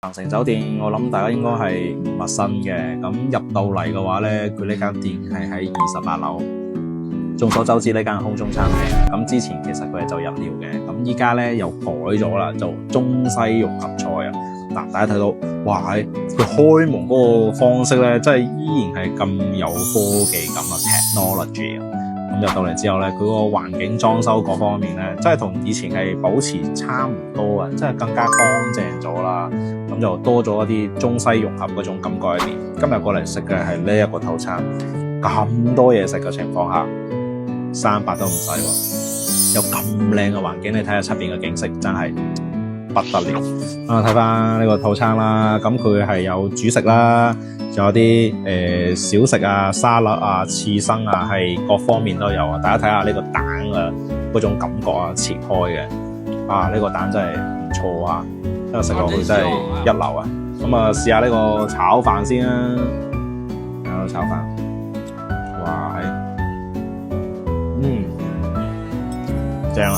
長城酒店，我諗大家應該係唔陌生嘅。咁入到嚟嘅話咧，佢呢間店係喺28樓。眾所周知呢間空中餐廳，咁之前其實佢係做日料嘅，咁依家咧又改咗啦，做中西融合菜啊。嗱，大家睇到，哇！佢開門嗰個方式咧，真係依然係咁有科技感啊 ，technology 啊。咁入到嚟之後咧，佢個環境裝修各方面咧，真係同以前係保持差唔多啊，真係更加乾淨咗啦。咁就多咗一啲中西融合嗰種感覺喺邊。今日過嚟食嘅係呢一個套餐，咁多嘢食嘅情況下，300都唔使喎，有咁靚嘅環境，你睇下出邊嘅景色真係不得了。睇翻呢個套餐啦，咁佢係有主食啦，仲有啲小食啊、沙律啊、刺身啊，係各方面都有啊。大家睇下呢個蛋啊，嗰種感覺啊，切開嘅，呢個蛋真係唔錯啊，因為食落去真係一流啊。咁啊，試下呢個炒飯先啦，有炒飯，哇，正啊，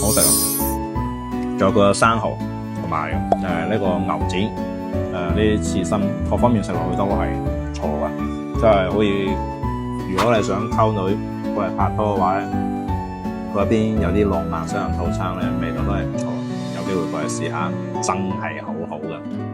好食啊！仲有個生蠔同埋呢個牛展，呢啲刺身各方面食落去都係唔錯嘅，即係可以。如果你想溝女過嚟拍拖嘅話咧，嗰邊有啲浪漫雙人套餐咧，味道都係唔錯，有機會過嚟試下，真係好好嘅。